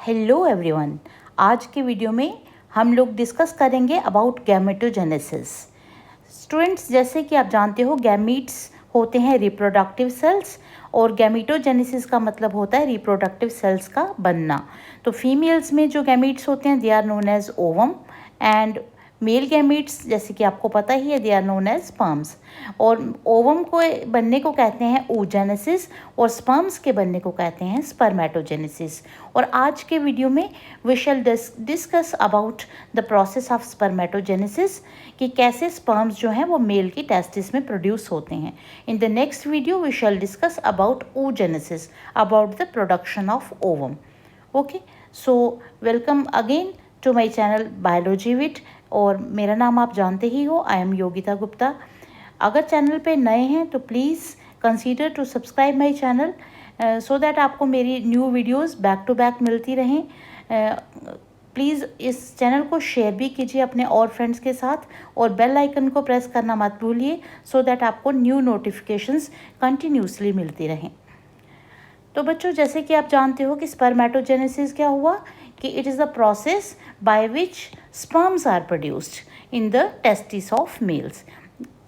Hello everyone, आज के video में हम लोग डिस्कस करेंगे अबाउट गैमेटोजेनेसिस। स्टूडेंट्स, जैसे कि आप जानते हो गैमीट्स होते हैं रिप्रोडक्टिव सेल्स और गैमेटोजेनेसिस का मतलब होता है रिप्रोडक्टिव सेल्स का बनना। तो फीमेल्स में जो गैमीट्स होते हैं they are known as ovum and male gametes जैसे कि आपको पता ही है they are known as sperms. और ओवम को बनने को कहते हैं oogenesis और स्पर्म्स के बनने को कहते हैं स्पर्मेटोजेनेसिस। और आज के वीडियो में we shall discuss about the process of spermatogenesis कि कैसे स्पर्म्स जो हैं वो मेल की टेस्टिस में प्रोड्यूस होते हैं। In the next video we shall discuss about oogenesis, about the production of ovum. Okay, so welcome again to my channel biology with, और मेरा नाम आप जानते ही हो, आई एम योगिता गुप्ता। अगर चैनल पे नए हैं तो please consider to subscribe my channel so that आपको मेरी new videos back to back मिलती रहें। प्लीज़ इस चैनल को शेयर भी कीजिए अपने और फ्रेंड्स के साथ और बेल आइकन को प्रेस करना मत भूलिए सो दैट आपको न्यू नोटिफिकेशंस कंटिन्यूसली मिलती रहें। तो बच्चों, जैसे कि आप जानते हो कि स्पर्मेटोजेनेसिस क्या हुआ कि it is the process by which sperms are produced in the testis of males.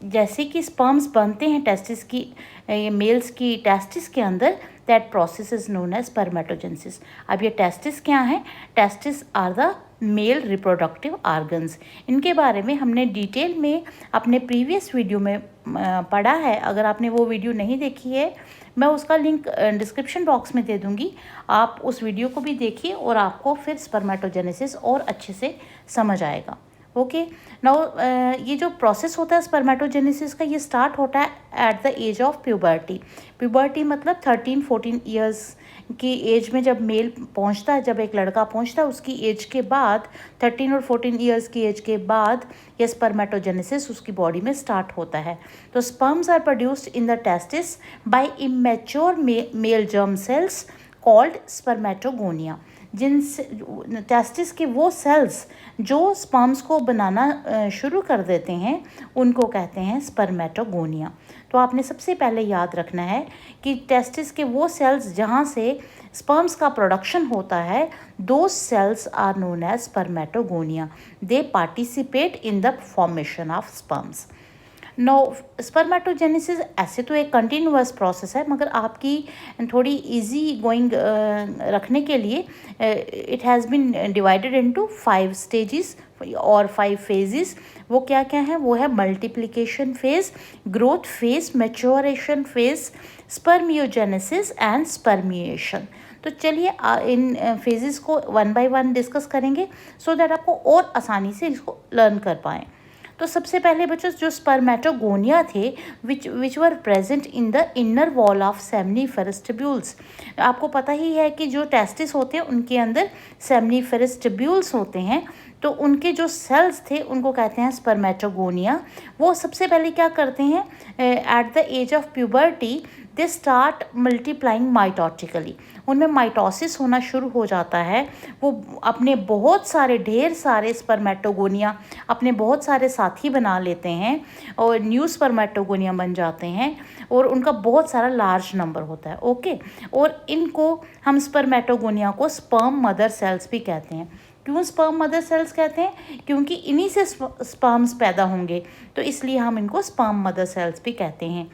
जैसे कि स्पर्म्स बनते हैं टेस्टिस की मेल्स की टेस्टिस के अंदर, that process is known as spermatogenesis. अब ये टेस्टिस क्या है? Testis are the male reproductive organs. इनके बारे में हमने डिटेल में अपने प्रीवियस वीडियो में पढ़ा है। अगर आपने वो वीडियो नहीं देखी है, मैं उसका लिंक डिस्क्रिप्शन बॉक्स में दे दूँगी, आप उस वीडियो को भी देखिए और आपको फिर स्पर्मेटोजेनेसिस और अच्छे से समझ आएगा। ओके, नाउ ये जो प्रोसेस होता है स्पर्मेटोजेनेसिस का, ये स्टार्ट होता है at the age of puberty. Puberty मतलब 13-14 ईयर्स की एज में जब मेल पहुंचता है, जब एक लड़का पहुंचता है, उसकी एज के बाद 13 और 14 ईयर्स की एज के बाद ये स्पर्मेटोजेनेसिस उसकी बॉडी में स्टार्ट होता है। तो sperms are produced in the testis by immature male germ cells called spermatogonia. जिन टेस्टिस के वो सेल्स जो स्पर्म्स को बनाना शुरू कर देते हैं उनको कहते हैं स्पर्मेटोगोनिया। तो आपने सबसे पहले याद रखना है कि टेस्टिस के वो सेल्स जहाँ से स्पर्म्स का प्रोडक्शन होता है, दो cells are known as spermatogonia. They participate in the formation of sperms. No, spermatogenesis ऐसे तो एक कंटिन्यूअस प्रोसेस है, मगर आपकी थोड़ी इजी गोइंग रखने के लिए it has been divided into 5 stages और 5 फेजेस। वो क्या क्या है? वो है multiplication phase, growth phase, maturation phase, spermiogenesis and spermiation. तो चलिए इन फेजेस को वन बाय वन डिस्कस करेंगे सो दैट आपको और आसानी से इसको लर्न कर पाएँ। तो सबसे पहले बच्चों, जो स्पर्मेटोगोनिया थे which were present in the inner wall of seminiferous tubules. आपको पता ही है कि जो टेस्टिस होते हैं उनके अंदर सेमनीफेरस ट्यूब्यूल्स होते हैं, तो उनके जो सेल्स थे उनको कहते हैं स्पर्मेटोगोनिया। वो सबसे पहले क्या करते हैं? At the age of puberty they start multiplying mitotically. उनमें माइटोसिस होना शुरू हो जाता है। वो अपने बहुत सारे ढेर सारे स्पर्मेटोगोनिया अपने बहुत सारे साथी बना लेते हैं और न्यू स्पर्मेटोगोनिया बन जाते हैं और उनका बहुत सारा लार्ज नंबर होता है। ओके, और इनको हम स्पर्मेटोगोनिया को स्पर्म मदर सेल्स भी कहते हैं। क्यों स्पर्म मदर सेल्स कहते हैं? क्योंकि इन्हीं से स्पर्म्स पैदा होंगे, तो इसलिए हम इनको स्पर्म मदर सेल्स भी कहते हैं।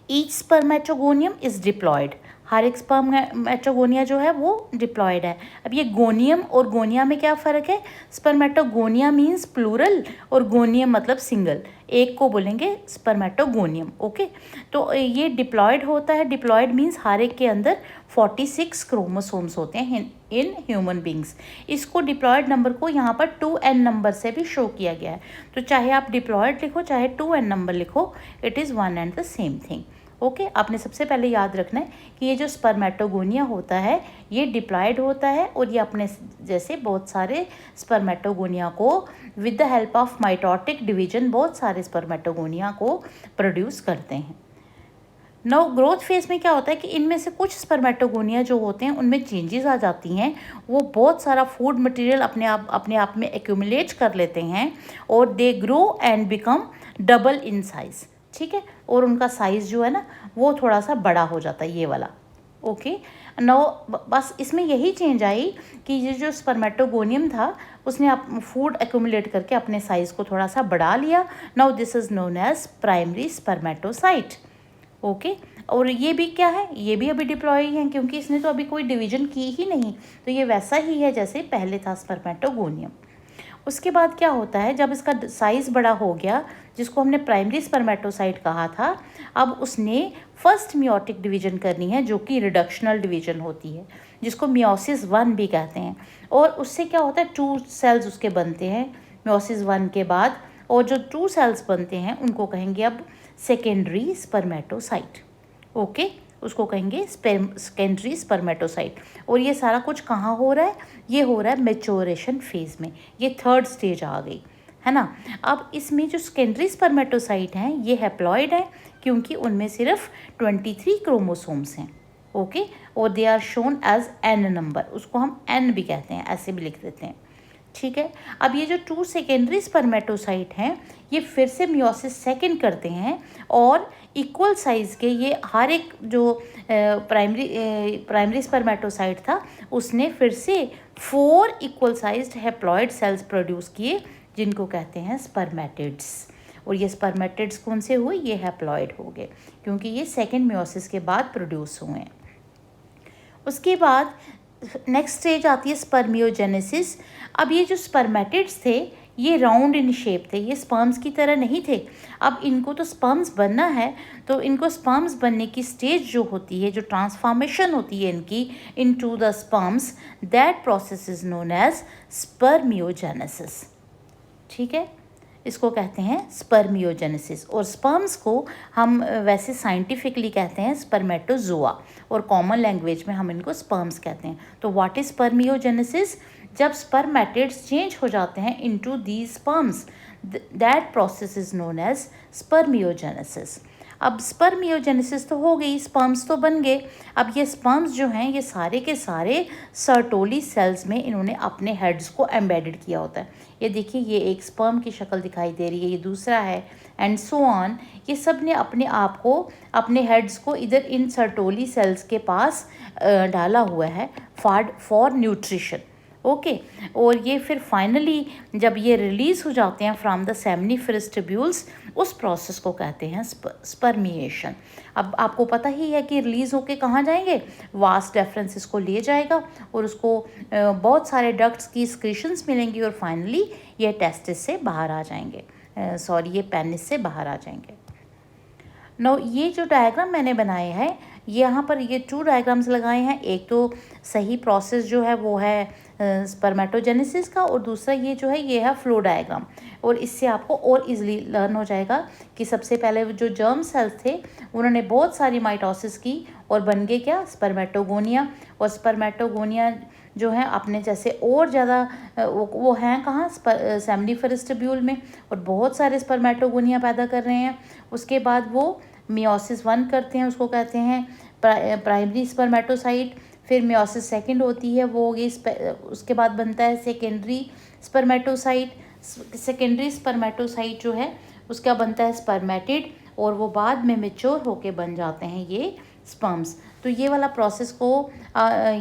Each spermatogonium is diploid. हर एक स्पर्मेटोगोनिया जो है वो डिप्लॉयड है। अब ये गोनियम और गोनिया में क्या फ़र्क है? स्पर्मेटोगोनिया मीन्स प्लूरल और गोनियम मतलब सिंगल, एक को बोलेंगे स्पर्मेटोगोनियम। ओके, तो ये डिप्लॉयड होता है। डिप्लॉयड मीन्स हर एक के अंदर 46 क्रोमोसोम्स होते हैं इन ह्यूमन बींग्स। इसको डिप्लॉयड नंबर को यहाँ पर 2n नंबर से भी शो किया गया है। तो चाहे आप डिप्लॉयड लिखो चाहे 2n नंबर लिखो, it is one and the same thing. Okay, आपने सबसे पहले याद रखना है कि ये जो स्पर्मेटोगोनिया होता है ये डिप्लॉयड होता है और ये अपने जैसे बहुत सारे स्पर्मेटोगोनिया को with the help of mitotic division बहुत सारे स्पर्मेटोगोनिया को प्रोड्यूस करते हैं। नाउ ग्रोथ फेज में क्या होता है कि इनमें से कुछ स्पर्मेटोगोनिया जो होते हैं उनमें चेंजेस आ जाती हैं। वो बहुत सारा फूड मटेरियल अपने आप में एक्यूमुलेट कर लेते हैं और they grow and become double in size. ठीक है, और उनका साइज़ जो है ना वो थोड़ा सा बड़ा हो जाता है, ये वाला। ओके। नो बस इसमें यही चेंज आई कि ये जो स्पर्मेटोगोनियम था उसने फूड एक्यूमुलेट करके अपने साइज़ को थोड़ा सा बढ़ा लिया। Now this is known as primary spermatocyte. Okay. और ये भी क्या है, ये भी अभी डिप्लॉय है क्योंकि इसने तो अभी कोई डिवीजन की ही नहीं, तो ये वैसा ही है जैसे पहले था स्पर्मेटोगोनियम। उसके बाद क्या होता है, जब इसका साइज़ बड़ा हो गया, जिसको हमने प्राइमरी स्पर्मेटोसाइट कहा था, अब उसने फर्स्ट मियोटिक डिवीजन करनी है जो कि रिडक्शनल डिवीजन होती है, जिसको मियोसिस 1 भी कहते हैं। और उससे क्या होता है, 2 सेल्स उसके बनते हैं मियोसिस 1 के बाद, और जो 2 सेल्स बनते हैं उनको कहेंगे अब सेकेंडरी स्पर्मेटोसाइट। ओके, उसको कहेंगे सेकेंडरी स्पर्मेटोसाइट। और ये सारा कुछ कहाँ हो रहा है, ये हो रहा है मैच्योरेशन फेज़ में, ये थर्ड स्टेज आ गई है ना। अब इसमें जो सेकेंडरी स्पर्मेटोसाइट हैं ये हैप्लॉइड हैं क्योंकि उनमें सिर्फ 23 क्रोमोसोम्स हैं। ओके, और they are shown as n number, उसको हम एन भी कहते हैं, ऐसे भी लिख देते हैं। ठीक है। अब ये जो 2 सेकेंडरी स्पर्मेटोसाइट हैं ये फिर से मियोसिस सेकंड करते हैं और इक्वल साइज़ के, ये हर एक जो प्राइमरी स्पर्मेटोसाइट था उसने फिर से 4 equal sized haploid cells produce किए जिनको कहते हैं स्पर्मेटिड्स। और ये स्पर्मेटिड्स कौन से हुए, ये हैप्लॉइड हो गए क्योंकि ये सेकेंड मियोसिस के बाद प्रोड्यूस हुए हैं। उसके बाद नेक्स्ट स्टेज आती है स्पर्मियोजेनेसिस। अब ये जो स्पर्मेटिड्स थे ये राउंड इन शेप थे, ये स्पर्म्स की तरह नहीं थे। अब इनको तो स्पर्म्स बनना है, तो इनको स्पर्म्स बनने की स्टेज जो होती है, जो ट्रांसफॉर्मेशन होती है इनकी into the sperms, that process is known as spermiogenesis. ठीक है, इसको कहते हैं स्पर्मियोजेनेसिस। और स्पर्म्स को हम वैसे साइंटिफिकली कहते हैं स्पर्मेटोजोआ, और कॉमन लैंग्वेज में हम इनको स्पर्म्स कहते हैं। तो व्हाट इज स्पर्मियोजेनेसिस, जब स्पर्मेटिड्स चेंज हो जाते हैं into these sperms, that process is known as spermiogenesis. अब स्पर्मियोजेनेसिस तो हो गई, स्पर्म्स तो बन गए। अब ये स्पर्म्स जो हैं ये सारे के सारे सर्टोली सेल्स में इन्होंने अपने हेड्स को एम्बेडेड किया होता है। ये देखिए, ये एक स्पर्म की शक्ल दिखाई दे रही है, ये दूसरा है, एंड सो ऑन। ये सब ने अपने आप को, अपने हेड्स को इधर इन सर्टोली सेल्स के पास डाला हुआ है फॉर न्यूट्रिशन। ओके, और ये फिर फाइनली जब ये रिलीज़ हो जाते हैं फ्रॉम द सेमनीफेरस ट्यूब्यूल्स, उस प्रोसेस को कहते हैं स्पर्मिएशन। अब आपको पता ही है कि रिलीज़ होके कहाँ जाएंगे, वास डेफरेंस इसको ले जाएगा और उसको बहुत सारे डक्ट्स की स्क्रीशंस मिलेंगी और फाइनली ये टेस्टिस से बाहर आ जाएंगे, ये पेनिस से बाहर आ जाएंगे। नो, ये जो डायग्राम मैंने बनाए हैं, यहाँ पर ये 2 डायग्राम्स लगाए हैं। एक तो सही प्रोसेस जो है वो है स्पर्मेटोजेनेसिस का, और दूसरा ये जो है ये है फ्लो डायग्राम। और इससे आपको और इजीली लर्न हो जाएगा कि सबसे पहले जो जर्म सेल्स थे उन्होंने बहुत सारी माइटोसिस की और बन गए क्या, स्पर्मेटोगोनिया। और स्पर्मेटोगोनिया जो है अपने जैसे और ज़्यादा वो हैं कहाँ, सेमनीफेरस ट्यूब्यूल में, और बहुत सारे स्पर्मेटोगोनिया पैदा कर रहे हैं। उसके बाद वो मियोसिस 1 करते हैं, उसको कहते हैं प्राइमरी स्पर्मेटोसाइट। फिर मियोसिस सेकंड होती है, वो होगी, उसके बाद बनता है सेकेंडरी स्पर्मेटोसाइट। सेकेंडरी स्पर्मेटोसाइट जो है उसका बनता है स्पर्मेटिड, और वो बाद में मैच्योर होके बन जाते हैं ये स्पर्म्स। तो ये वाला प्रोसेस को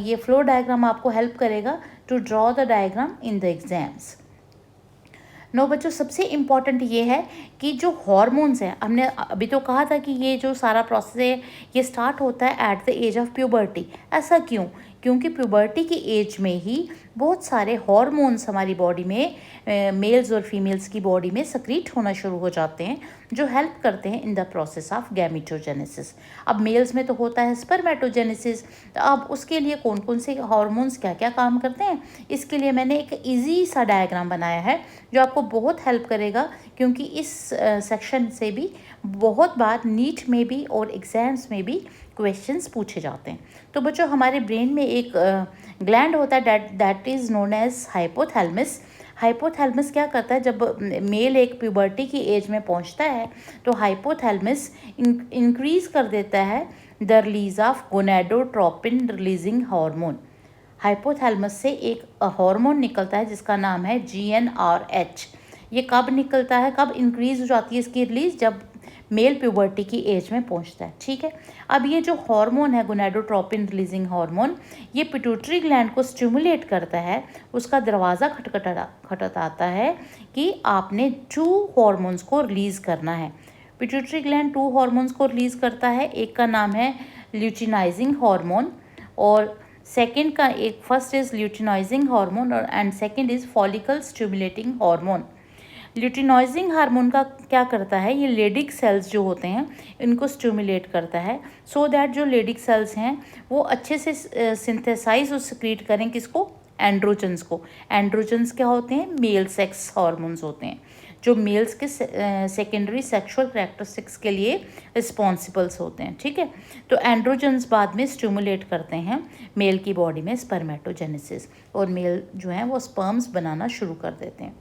ये फ्लो डायग्राम आपको हेल्प करेगा to draw the diagram in the exams. No बच्चों, सबसे इम्पॉर्टेंट ये है कि जो हॉर्मोन्स हैं, हमने अभी तो कहा था कि ये जो सारा प्रोसेस है ये स्टार्ट होता है at the age of puberty. ऐसा क्यों, क्योंकि प्यूबर्टी की एज में ही बहुत सारे हॉर्मोन्स हमारी बॉडी में, मेल्स और फीमेल्स की बॉडी में सक्रीट होना शुरू हो जाते हैं जो हेल्प करते हैं in the process of gametogenesis. अब मेल्स में तो होता है स्पर्मेटोजेनेसिस, तो अब उसके लिए कौन कौन से हार्मोन्स क्या क्या काम करते हैं, इसके लिए मैंने एक इजी सा डायग्राम बनाया है जो आपको बहुत हेल्प करेगा, क्योंकि इस सेक्शन से भी बहुत बार नीट में भी और एग्जाम्स में भी क्वेश्चंस पूछे जाते हैं। तो बच्चों, हमारे ब्रेन में एक ग्लैंड होता है that is known as hypothalamus. Hypothalamus क्या करता है, जब मेल एक प्यूबर्टी की एज में पहुंचता है तो हाइपोथैलेमस इंक्रीज़ कर देता है the release of gonadotropin releasing hormone. Hypothalamus से एक हार्मोन निकलता है जिसका नाम है GnRH। ये कब निकलता है, कब इंक्रीज़ हो जाती है इसकी रिलीज़, जब मेल प्यूबर्टी की एज में पहुंचता है। ठीक है, अब ये जो हार्मोन है गोनाडोट्रोपिन रिलीजिंग हार्मोन, ये पिट्यूटरी ग्लैंड को स्टिमुलेट करता है, उसका दरवाज़ा खटखटाता है कि आपने 2 हार्मोन्स को रिलीज़ करना है। पिट्यूटरी ग्लैंड 2 हार्मोन्स को रिलीज़ करता है, एक का नाम है ल्यूटिनाइजिंग हार्मोन और सेकेंड का एक फर्स्ट इज ल्यूटिनाइजिंग हार्मोन और and second is follicle stimulating hormone. Luteinizing hormone का क्या करता है, ये लेडिक सेल्स जो होते हैं इनको स्टिमुलेट करता है सो दैट जो लेडिक सेल्स हैं वो अच्छे से सिंथेसाइज और सिक्रीट करें किसको, एंड्रोजन्स को। एंड्रोजन्स क्या होते हैं, मेल सेक्स हार्मोन्स होते हैं जो मेल्स के सेकेंडरी सेक्सुअल कैरेक्टरिस्टिक्स के लिए रिस्पॉन्सिबल्स होते हैं। ठीक है, तो एंड्रोजन्स बाद में स्टिमुलेट करते हैं मेल की बॉडी में स्पर्मेटोजेनेसिस और मेल जो है वो स्पर्म्स बनाना शुरू कर देते हैं।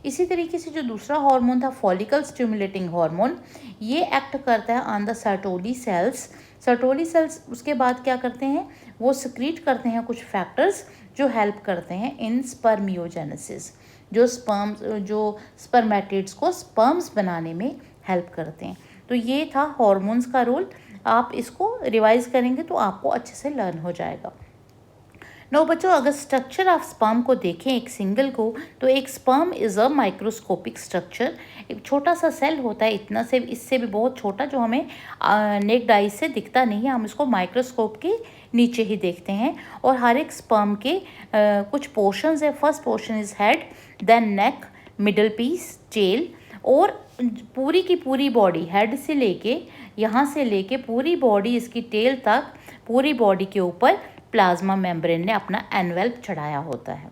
इसी तरीके से जो दूसरा हार्मोन था फॉलिकल स्टिमुलेटिंग हार्मोन, ये एक्ट करता है on the Sertoli cells. Sertoli cells उसके बाद क्या करते हैं, वो सिक्रीट करते हैं कुछ फैक्टर्स जो हेल्प करते हैं इन स्पर्मियोजेनेसिस, जो स्पर्मेटिड्स को स्पर्म्स बनाने में हेल्प करते हैं। तो ये था हार्मोन्स का रोल। आप इसको रिवाइज करेंगे तो आपको अच्छे से लर्न हो जाएगा। नो बच्चों, अगर स्ट्रक्चर ऑफ स्पर्म को देखें एक सिंगल को, तो एक sperm is a microscopic structure. एक छोटा सा सेल होता है, इतना से इससे भी बहुत छोटा, जो हमें नेक्ड आई से दिखता नहीं है, हम इसको माइक्रोस्कोप के नीचे ही देखते हैं। और हर एक स्पर्म के कुछ पोर्शंस है। First portion is head, then neck, middle piece, tail, और पूरी की पूरी बॉडी हेड से लेके यहाँ से लेके पूरी बॉडी इसकी टेल तक, पूरी बॉडी के ऊपर प्लाज्मा मेम्ब्रेन ने अपना एनवेल्प चढ़ाया होता है।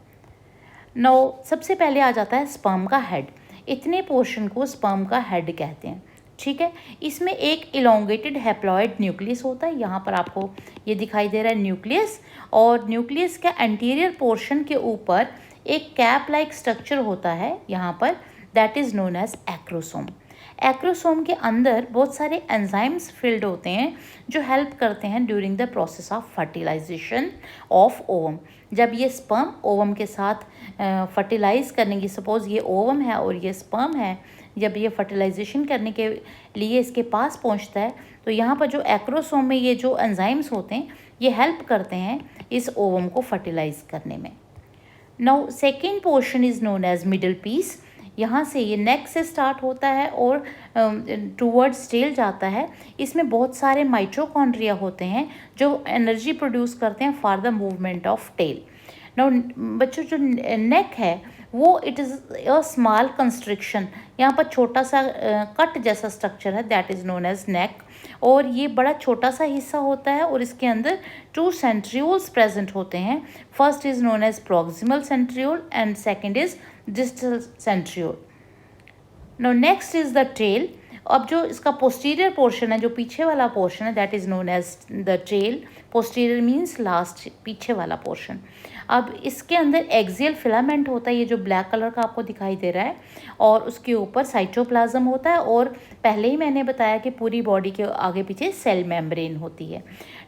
नो सबसे पहले आ जाता है स्पर्म का हेड। इतने पोर्शन को स्पर्म का हेड कहते हैं। ठीक है, इसमें एक इलोंगेटेड हैप्लॉइड न्यूक्लियस होता है, यहाँ पर आपको ये दिखाई दे रहा है न्यूक्लियस, और न्यूक्लियस का एंटीरियर पोर्शन के ऊपर एक कैप लाइक स्ट्रक्चर होता है यहाँ पर, that is known as acrosome. Acrosome के अंदर बहुत सारे एंजाइम्स फिल्ड होते हैं जो हेल्प करते हैं during the process of fertilisation of ovum. जब ये स्पर्म ओवम के साथ फर्टिलाइज करने की, सपोज ये ओवम है और ये स्पर्म है, जब ये फर्टिलाइजेशन करने के लिए इसके पास पहुंचता है तो यहाँ पर जो एक्रोसोम में ये जो एंजाइम्स होते हैं ये हेल्प करते हैं इस ओवम को फर्टिलाइज करने में। Now second portion is known as middle piece. यहाँ से ये नेक से स्टार्ट होता है और टूवर्ड्स टेल जाता है। इसमें बहुत सारे माइटोकॉन्ड्रिया होते हैं जो एनर्जी प्रोड्यूस करते हैं for the movement of tail. Now बच्चों, जो नेक है वो it is a small constriction, यहाँ पर छोटा सा कट जैसा स्ट्रक्चर है, that is known as neck, और ये बड़ा छोटा सा हिस्सा होता है और इसके अंदर 2 सेंट्रियोल्स प्रेजेंट होते हैं। First is known as proximal centriole and second is distal centriole. Now next is the tail. अब जो इसका पोस्टीरियर पोर्शन है, जो पीछे वाला पोर्शन है, that is known as the tail. Posterior means last, पीछे वाला पोर्शन। अब इसके अंदर एक्सियल फिलामेंट होता है, ये जो ब्लैक कलर का आपको दिखाई दे रहा है, और उसके ऊपर साइटोप्लाज्म होता है, और पहले ही मैंने बताया कि पूरी बॉडी के आगे पीछे सेल मेम्ब्रेन होती है।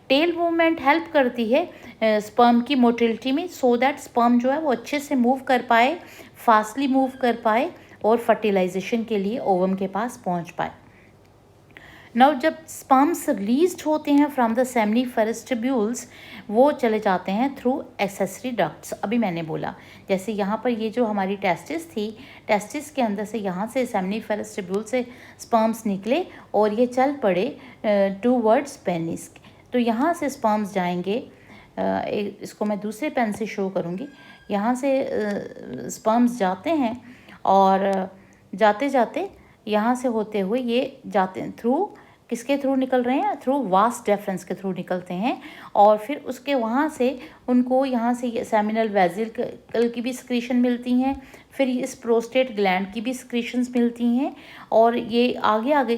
टेल मूवमेंट हेल्प करती है स्पर्म की मोटिलिटी में, सो दैट स्पर्म जो है वो अच्छे से मूव कर पाए, फास्टली मूव कर पाए और फर्टिलाइजेशन के लिए ओवम के पास पहुंच पाए। नाउ जब स्पर्म्स रिलीज्ड होते हैं फ्रॉम द सेमनीफेरस ट्यूब्यूल्स, वो चले जाते हैं थ्रू एक्सेसरी डक्ट्स। अभी मैंने बोला जैसे यहाँ पर ये जो हमारी टेस्टिस थी, टेस्टिस के अंदर से यहाँ से सेमनीफेरस ट्यूब्यूल से स्पर्म्स निकले और ये चल पड़े टूवर्ड्स पेनिस। तो यहाँ से स्पर्म्स जाएंगे, इसको मैं दूसरे पेन से शो करूँगी। यहाँ से स्पर्म्स जाते हैं और जाते जाते यहाँ से होते हुए ये जाते हैं थ्रू, किसके थ्रू निकल रहे हैं, थ्रू वास्ट डेफरेंस के थ्रू निकलते हैं, और फिर उसके वहाँ से उनको यहाँ से सेमिनल वेसिकल की भी सिक्रीशन मिलती हैं, फिर इस प्रोस्टेट ग्लैंड की भी सिक्रीशंस मिलती हैं, और ये आगे आगे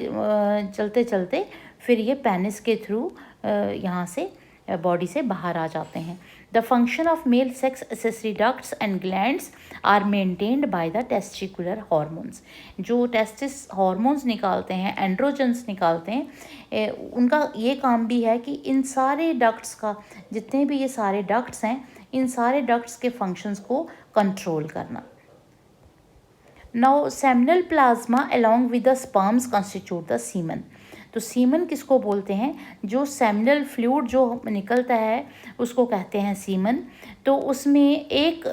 चलते चलते फिर ये पेनिस के थ्रू यहाँ से बॉडी से बाहर आ जाते हैं। The function of male sex accessory ducts and glands are maintained by the testicular hormones. जो टेस्टिस हार्मोन्स निकालते हैं, एंड्रोजन्स निकालते हैं, उनका ये काम भी है कि इन सारे डक्ट्स का, जितने भी ये सारे डक्ट्स हैं, इन सारे डक्ट्स के फंक्शंस को कंट्रोल करना। Now seminal plasma along with the sperms constitute the semen। तो सीमन किसको बोलते हैं? जो सेमिनल फ्लूइड जो निकलता है उसको कहते हैं सीमन। तो उसमें एक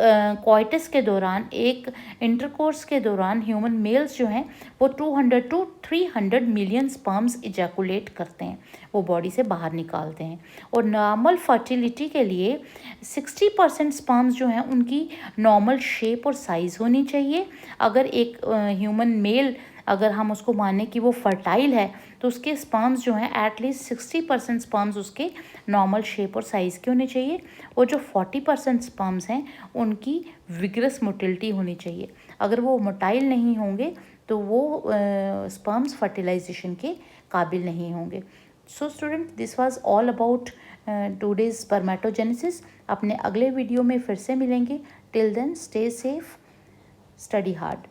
कॉइटस के दौरान, एक इंटरकोर्स के दौरान ह्यूमन मेल्स जो हैं वो 200 to 300 मिलियन स्पर्म्स इजैकुलेट करते हैं, वो बॉडी से बाहर निकालते हैं। और नॉर्मल फर्टिलिटी के लिए 60% स्पर्म्स जो हैं उनकी नॉर्मल शेप और साइज़ होनी चाहिए। अगर एक ह्यूमन मेल, अगर हम उसको माने कि वो फर्टाइल है, तो उसके स्पर्म्स जो हैं एटलीस्ट 60% स्पर्म्स उसके नॉर्मल शेप और साइज़ के होने चाहिए। और जो 40% स्पर्म्स हैं उनकी विगरस मोटिलिटी होनी चाहिए। अगर वो मोटाइल नहीं होंगे तो वो स्पर्म्स फर्टिलाइजेशन के काबिल नहीं होंगे। So student, this was all about today's spermatogenesis. अपने अगले वीडियो में फिर से मिलेंगे। Till then stay safe, study hard.